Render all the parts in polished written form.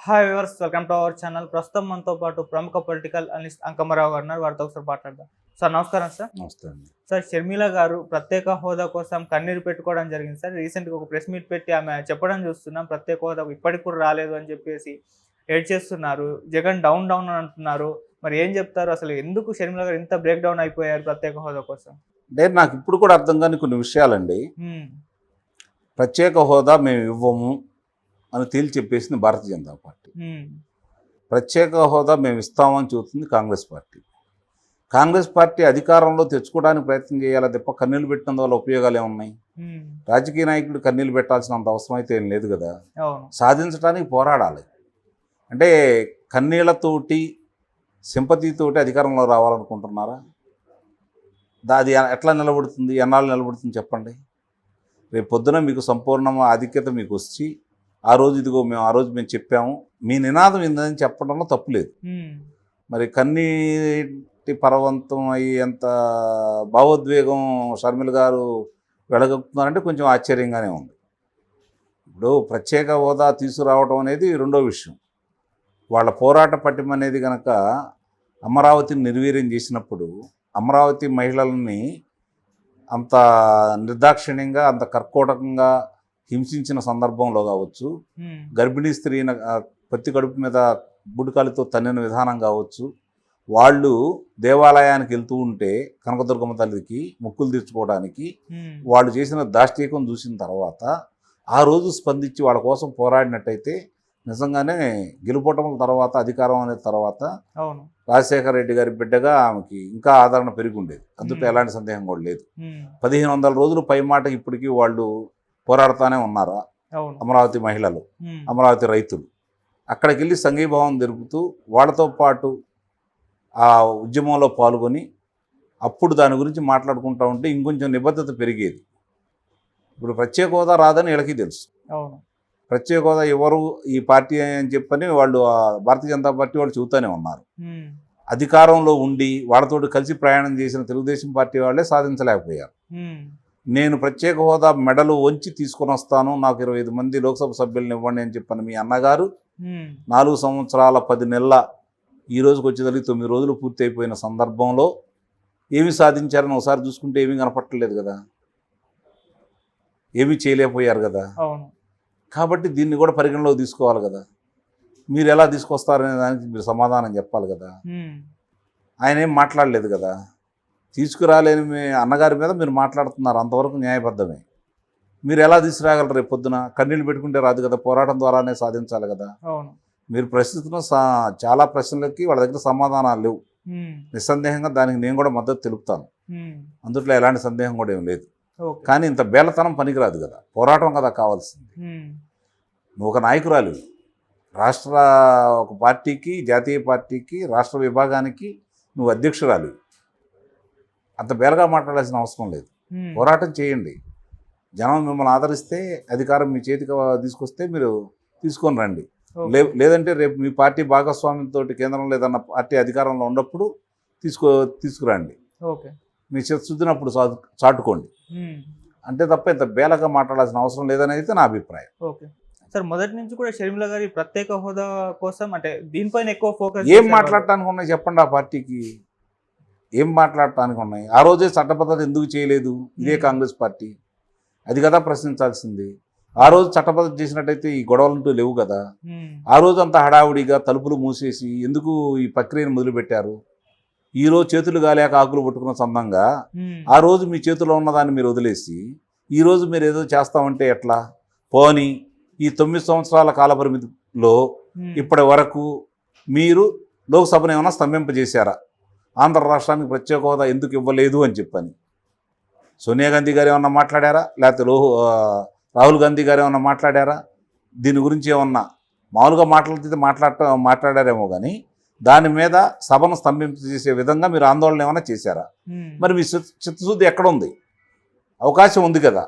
Hi viewers, welcome to our channel. ప్రస్తుతం మనతో పాటు ప్రముఖ పొలిటికల్ అనలిస్ట్ అంకమ్మరావు గారు ఉన్నారు. వారితో ఒకసారి మాట్లాడదాం. సార్ నమస్కారం. సార్ నమస్తే అండి. సార్, షర్మిల గారు ప్రత్యేక హోదా కోసం కన్నీరు పెట్టుకోవడం జరిగింది. సార్ రీసెంట్గా ఒక ప్రెస్ మీట్ పెట్టి ఆమె చెప్పడం చూస్తున్నాం, ప్రత్యేక హోదా ఇప్పటికి కూడా రాలేదు అని చెప్పేసి ఏడ్ చేస్తున్నారు. జగన్ డౌన్ డౌన్ అని అంటున్నారు. మరి ఏం చెప్తారు? అసలు ఎందుకు షర్మిల గారు ఇంత బ్రేక్ డౌన్ అయిపోయారు ప్రత్యేక హోదా కోసం? అంటే నాకు ఇప్పుడు కూడా అర్థం కాని కొన్ని విషయాలండి. ప్రత్యేక హోదా మేము ఇవ్వము అని తేల్చి చెప్పేసింది భారతీయ జనతా పార్టీ. ప్రత్యేక హోదా మేము ఇస్తామని చెబుతుంది కాంగ్రెస్ పార్టీ. కాంగ్రెస్ పార్టీ అధికారంలో తెచ్చుకోవడానికి ప్రయత్నం చేయాలి తప్ప కన్నీళ్ళు పెట్టినందు వల్ల ఉపయోగాలు ఏమున్నాయి? రాజకీయ నాయకుడు కన్నీళ్ళు పెట్టాల్సినంత అవసరం అయితే ఏం లేదు కదా. సాధించడానికి పోరాడాలి. అంటే కన్నీళ్లతోటి సింపతితోటి అధికారంలో రావాలనుకుంటున్నారా? అది ఎట్లా నిలబడుతుంది? ఎన్నాళ్ళు నిలబడుతుంది చెప్పండి. రేపు పొద్దున మీకు సంపూర్ణ ఆధిక్యత మీకు వచ్చి ఆ రోజు ఇదిగో మేము ఆ రోజు మేము చెప్పాము, మీ నినాదం ఏందని చెప్పడంలో తప్పులేదు. మరి కన్నీటి పర్వంతం అయ్యేంత భావోద్వేగం షర్మిల గారు వెడగొక్కుతున్నారంటే కొంచెం ఆశ్చర్యంగానే ఉంది. ఇప్పుడు ప్రత్యేక హోదా తీసుకురావడం అనేది రెండో విషయం. వాళ్ళ పోరాట పటిమ అనేది కనుక అమరావతిని నిర్వీర్యం చేసినప్పుడు అమరావతి మహిళల్ని అంత నిర్దాక్షిణ్యంగా అంత కర్కోటకంగా హింసించిన సందర్భంలో కావచ్చు, గర్భిణీ స్త్రీని పత్తి కడుపు మీద బుడికాలితో తన్నిన విధానం కావచ్చు, వాళ్ళు దేవాలయానికి వెళ్తూ ఉంటే కనకదుర్గమ్మ తల్లికి మొక్కులు తీర్చుకోవడానికి వాళ్ళు చేసిన దాష్టీకం చూసిన తర్వాత ఆ రోజు స్పందించి వాళ్ళ కోసం పోరాడినట్టయితే నిజంగానే గెలుపోవటం తర్వాత అధికారం అనే తర్వాత రాజశేఖర రెడ్డి గారి బిడ్డగా ఆమెకి ఇంకా ఆదరణ పెరిగి ఉండేది. అందులో ఎలాంటి సందేహం కూడా లేదు. 1500 రోజులు పై మాట ఇప్పటికీ వాళ్ళు పోరాడుతూనే ఉన్నారా అమరావతి మహిళలు, అమరావతి రైతులు. అక్కడికి వెళ్ళి సంఘీభావం జరుపుతూ వాళ్ళతో పాటు ఆ ఉద్యమంలో పాల్గొని అప్పుడు దాని గురించి మాట్లాడుకుంటూ ఉంటే ఇంకొంచెం నిబద్ధత పెరిగేది. ఇప్పుడు ప్రత్యేక హోదా రాదని వీళ్ళకి తెలుసు. ప్రత్యేక హోదా ఎవరు ఈ పార్టీ అని చెప్పని వాళ్ళు భారతీయ జనతా పార్టీ వాళ్ళు చెబుతూనే ఉన్నారు. అధికారంలో ఉండి వాళ్ళతో కలిసి ప్రయాణం చేసిన తెలుగుదేశం పార్టీ వాళ్ళే సాధించలేకపోయారు. నేను ప్రత్యేక హోదా మెడలు వంచి తీసుకొని వస్తాను, నాకు 25 మంది లోక్సభ సభ్యులను ఇవ్వండి అని చెప్పని మీ అన్నగారు 4 సంవత్సరాల 10 నెలల ఈ రోజుకి వచ్చేదానికి 9 రోజులు పూర్తి అయిపోయిన సందర్భంలో ఏమి సాధించారని ఒకసారి చూసుకుంటే ఏమీ కనపట్టలేదు కదా, ఏమీ చేయలేకపోయారు కదా. కాబట్టి దీన్ని కూడా పరిగణలోకి తీసుకోవాలి కదా. మీరు ఎలా తీసుకొస్తారనే దానికి మీరు సమాధానం చెప్పాలి కదా. ఆయన ఏం మాట్లాడలేదు కదా. తీసుకురాలేని మీ అన్నగారి మీద మీరు మాట్లాడుతున్నారు, అంతవరకు న్యాయబద్ధమే. మీరు ఎలా తీసుకురాగలరు? రేపు పొద్దున కన్నీళ్ళు పెట్టుకుంటే రాదు కదా, పోరాటం ద్వారానే సాధించాలి కదా. మీరు ప్రశ్నిస్తున్న చాలా ప్రశ్నలకి వాళ్ళ దగ్గర సమాధానాలు లేవు. నిస్సందేహంగా దానికి నేను కూడా మద్దతు తెలుపుతాను, అందుట్లో ఎలాంటి సందేహం కూడా ఏం లేదు. కానీ ఇంత బేలతనం పనికిరాదు కదా, పోరాటం కదా కావాల్సింది. నువ్వు ఒక నాయకురాలు, ఒక పార్టీకి, జాతీయ పార్టీకి, రాష్ట్ర విభాగానికి నువ్వు అధ్యక్షురాలు. అంత బేలగా మాట్లాడాల్సిన అవసరం లేదు. పోరాటం చేయండి. జనం మిమ్మల్ని ఆదరిస్తే, అధికారం మీ చేతికి తీసుకొస్తే మీరు తీసుకొని రండి. లేదంటే రేపు మీ పార్టీ భాగస్వామ్యంతో కేంద్రంలో ఏదన్నా పార్టీ అధికారంలో ఉన్నప్పుడు తీసుకురండి. మీ చిత్తశుద్ధిని చాటుకోండి. అంతే తప్ప ఇంత బేలగా మాట్లాడాల్సిన అవసరం లేదని అయితే నా అభిప్రాయం. సార్, మొదటి నుంచి కూడా షర్మిల గారి ప్రత్యేక హోదా కోసం అంటే దీనిపైన ఎక్కువ ఫోకస్. ఏం మాట్లాడటానికి ఉన్నాయి చెప్పండి? ఆ పార్టీకి ఏం మాట్లాడటానికి ఉన్నాయి? ఆ రోజే చట్టబద్ధత ఎందుకు చేయలేదు ఇదే కాంగ్రెస్ పార్టీ? అది కదా ప్రశ్నించాల్సింది. ఆ రోజు చట్టబద్ధత చేసినట్టయితే ఈ గొడవలంటూ లేవు కదా. ఆ రోజు అంతా హడావుడిగా తలుపులు మూసేసి ఎందుకు ఈ ప్రక్రియను మొదలుపెట్టారు? ఈ రోజు చేతులు గాలేక ఆకులు పట్టుకున్న సందంగా ఆ రోజు మీ చేతిలో ఉన్నదాన్ని మీరు వదిలేసి ఈ రోజు మీరు ఏదో చేస్తామంటే ఎట్లా? పోనీ ఈ 9 సంవత్సరాల కాలపరిమితిలో ఇప్పటి వరకు మీరు లోక్సభను ఏమైనా స్తంభింపజేశారా? ఆంధ్ర రాష్ట్రానికి ప్రత్యేక హోదా ఎందుకు ఇవ్వలేదు అని చెప్పని సోనియా గాంధీ గారు ఏమన్నా మాట్లాడారా? లేకపోతే రాహుల్ గాంధీ గారు ఏమన్నా మాట్లాడారా? దీని గురించి ఏమన్నా మామూలుగా మాట్లాడారేమో కానీ దాని మీద సభను స్తంభింపజేసే విధంగా మీరు ఆందోళన ఏమైనా చేశారా? మరి మీ చిత్తశుద్ధి ఎక్కడ ఉంది? అవకాశం ఉంది కదా,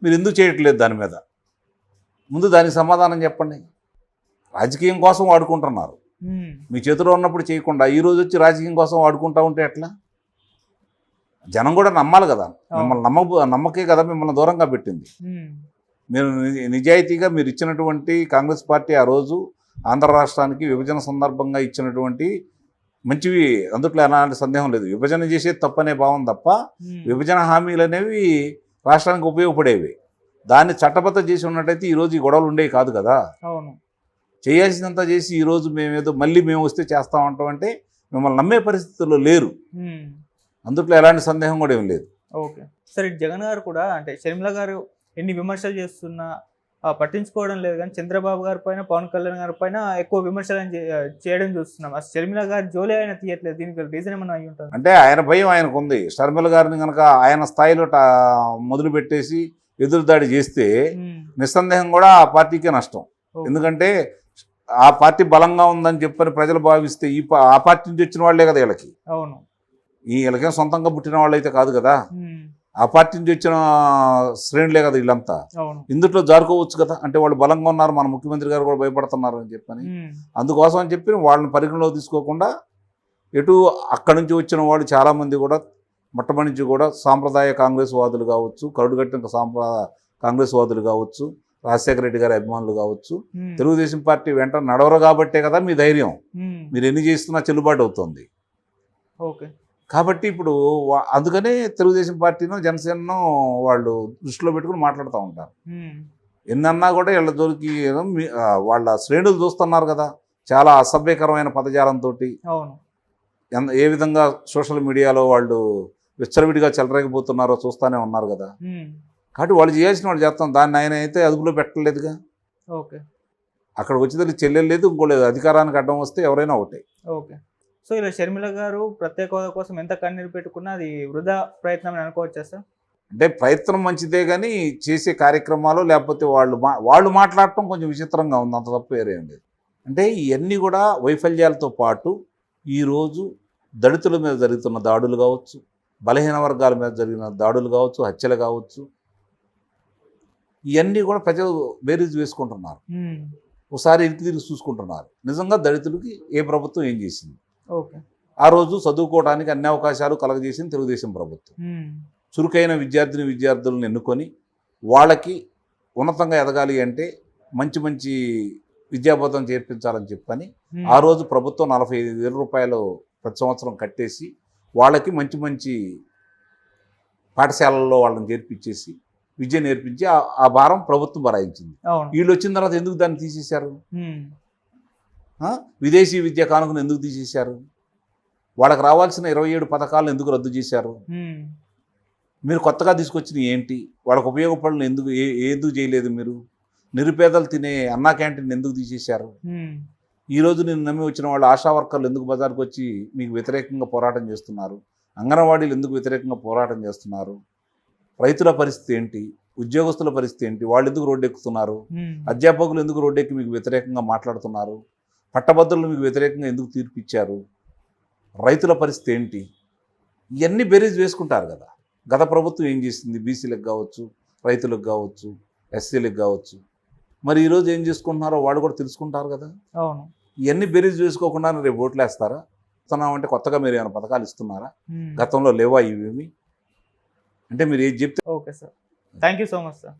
మీరు ఎందుకు చేయట్లేదు దాని మీద? ముందు దానికి సమాధానం చెప్పండి. రాజకీయం కోసం వాడుకుంటున్నారు. మీ చేతిలో ఉన్నప్పుడు చేయకుండా ఈ రోజు వచ్చి రాజకీయం కోసం వాడుకుంటూ ఉంటే ఎట్లా? జనం కూడా నమ్మాలి కదా. మిమ్మల్ని నమ్మకే కదా మిమ్మల్ని దూరంగా పెట్టింది. మీరు నిజాయితీగా మీరు ఇచ్చినటువంటి కాంగ్రెస్ పార్టీ ఆ రోజు ఆంధ్ర రాష్ట్రానికి విభజన సందర్భంగా ఇచ్చినటువంటి మంచివి, అందుట్లో ఎలాంటి సందేహం లేదు. విభజన చేసేది తప్పనే భావం తప్ప విభజన హామీలు అనేవి రాష్ట్రానికి ఉపయోగపడేవి. దాన్ని చట్టబద్ధ చేసి ఉన్నట్టయితే ఈరోజు ఈ గొడవలు ఉండేవి కాదు కదా. అవును. చేయాల్సినంత చేసి ఈరోజు మేమేదో మళ్ళీ మేము వస్తే చేస్తామంటాం అంటే మిమ్మల్ని నమ్మే పరిస్థితుల్లో లేరు. అందుట్లో ఎలాంటి సందేహం కూడా ఏం లేదు. ఓకే. సరే, జగన్ గారు కూడా అంటే షర్మిల గారు ఎన్ని విమర్శలు చేస్తున్నా పట్టించుకోవడం లేదు, కానీ చంద్రబాబు గారి పైన, పవన్ కళ్యాణ్ గారి పైన ఎక్కువ విమర్శలు చేయడం చూస్తున్నాం. అసలు షర్మిల గారి జోలి ఆయన తీయట్లేదు. దీనికి రీజన్ ఏమన్నా అయ్యి ఉంటుంది? అంటే ఆయన భయం ఆయనకు ఉంది. షర్మిల గారిని కనుక ఆయన స్థాయిలో మొదలు పెట్టేసి ఎదురుదాడి చేస్తే నిస్సందేహం కూడా ఆ పార్టీకే నష్టం. ఎందుకంటే ఆ పార్టీ బలంగా ఉందని చెప్పని ప్రజలు భావిస్తే ఆ పార్టీ నుంచి వచ్చిన వాళ్లే కదా వీళ్ళకి. అవును. వీళ్ళకేం సొంతంగా పుట్టిన వాళ్ళు అయితే కాదు కదా, ఆ పార్టీ నుంచి వచ్చిన శ్రేణులే కదా వీళ్ళంతా. ఇందులో జారుకోవచ్చు కదా. అంటే వాళ్ళు బలంగా ఉన్నారు, మన ముఖ్యమంత్రి గారు కూడా భయపడుతున్నారు అని చెప్పని, అందుకోసం అని చెప్పి వాళ్ళని పరిగణలోకి తీసుకోకుండా ఎటు అక్కడి నుంచి వచ్చిన వాళ్ళు చాలామంది కూడా మొట్టమొదటి నుంచి కూడా సాంప్రదాయ కాంగ్రెస్ వాదులు కావచ్చు, కరుడుగట్టిన కాంగ్రెస్ వాదులు కావచ్చు, రాజశేఖర రెడ్డి గారి అభిమానులు కావచ్చు, తెలుగుదేశం పార్టీ వెంట నడవరు కాబట్టే కదా మీ ధైర్యం. మీరు ఎన్ని చేస్తున్నా చెల్లుబాటు అవుతుంది. ఓకే. కాబట్టి ఇప్పుడు అందుకనే తెలుగుదేశం పార్టీను, జనసేనను వాళ్ళు దృష్టిలో పెట్టుకుని మాట్లాడుతూ ఉంటారు. ఎన్నన్నా కూడా వీళ్ళ జోలికి వాళ్ళ శ్రేణులు చూస్తున్నారు కదా, చాలా అసభ్యకరమైన పదజాలంతో ఏ విధంగా సోషల్ మీడియాలో వాళ్ళు విచ్చలవిడిగా చెలరేగిపోతున్నారో చూస్తూనే ఉన్నారు కదా. కాబట్టి వాళ్ళు చేయాల్సిన వాళ్ళు చేస్తాం. దాన్ని ఆయన అయితే అదుపులో పెట్టలేదుగా. ఓకే. అక్కడ వచ్చేది చెల్లెలేదు, ఇంకోలేదు. అధికారానికి అడ్డం వస్తే ఎవరైనా ఒకటే. ఓకే. సో ఇలా షర్మిల గారు ప్రత్యేక హోదా కోసం ఎంత కన్నీరు పెట్టుకున్నా అది వృధా ప్రయత్నం అని అనుకోవచ్చా సార్? అంటే ప్రయత్నం మంచిదే, కానీ చేసే కార్యక్రమాలు లేకపోతే వాళ్ళు మాట్లాడటం కొంచెం విచిత్రంగా ఉంది. అంత తప్ప వేరేం లేదు. అంటే ఇవన్నీ కూడా వైఫల్యాలతో పాటు ఈరోజు దళితుల మీద జరుగుతున్న దాడులు కావచ్చు, బలహీన వర్గాల మీద జరిగిన దాడులు కావచ్చు, హత్యలు కావచ్చు, ఇవన్నీ కూడా ప్రజలు బేరీజ్ వేసుకుంటున్నారు. ఒకసారి ఇంటి తిరిగి చూసుకుంటున్నారు. నిజంగా దళితులకి ఏ ప్రభుత్వం ఏం చేసింది? ఆ రోజు చదువుకోవడానికి అన్ని అవకాశాలు కలగజేసింది తెలుగుదేశం ప్రభుత్వం. చురుకైన విద్యార్థులను ఎన్నుకొని వాళ్ళకి ఉన్నతంగా ఎదగాలి అంటే మంచి మంచి విద్యాబోధన చేర్పించాలని చెప్పని ఆ రోజు ప్రభుత్వం 45,000 రూపాయలు ప్రతి సంవత్సరం కట్టేసి వాళ్ళకి మంచి మంచి పాఠశాలల్లో వాళ్ళని చేర్పించేసి విద్య నేర్పించి ఆ భారం ప్రభుత్వం భరాయించింది. వీళ్ళు వచ్చిన తర్వాత ఎందుకు దాన్ని తీసేశారు? విదేశీ విద్య కానుకను ఎందుకు తీసేశారు? వాళ్ళకి రావాల్సిన 27 పథకాలను ఎందుకు రద్దు చేశారు? మీరు కొత్తగా తీసుకొచ్చిన ఏంటి? వాళ్ళకు ఉపయోగపడిన ఎందుకు చేయలేదు? మీరు నిరుపేదలు తినే అన్నా క్యాంటీన్ ఎందుకు తీసేశారు? ఈరోజు నేను నమ్మి వచ్చిన వాళ్ళు ఆశా వర్కర్లు ఎందుకు బజార్కి వచ్చి మీకు వ్యతిరేకంగా పోరాటం చేస్తున్నారు? అంగన్వాడీలు ఎందుకు వ్యతిరేకంగా పోరాటం చేస్తున్నారు? రైతుల పరిస్థితి ఏంటి? ఉద్యోగస్తుల పరిస్థితి ఏంటి? వాళ్ళు ఎందుకు రోడ్డు ఎక్కుతున్నారు? అధ్యాపకులు ఎందుకు రోడ్డెక్కి మీకు వ్యతిరేకంగా మాట్లాడుతున్నారు? పట్టభద్రులు మీకు వ్యతిరేకంగా ఎందుకు తీర్పిచ్చారు? రైతుల పరిస్థితి ఏంటి? ఇవన్నీ బేరీజ్ వేసుకుంటారు కదా. గత ప్రభుత్వం ఏం చేసింది? బీసీలకు కావచ్చు, రైతులకు కావచ్చు, ఎస్సీలకు కావచ్చు. మరి ఈరోజు ఏం చేసుకుంటున్నారో వాళ్ళు కూడా తెలుసుకుంటారు కదా. ఇవన్నీ బేరీజ్ వేసుకోకుండా రేపు ఓట్లు వేస్తారా? ఇస్తున్నామంటే కొత్తగా మీరు ఏమైనా పథకాలు ఇస్తున్నారా? గతంలో లేవా ఇవేమి? అంటే మీరు ఏది చెప్తే. Okay sir, thank you so much sir.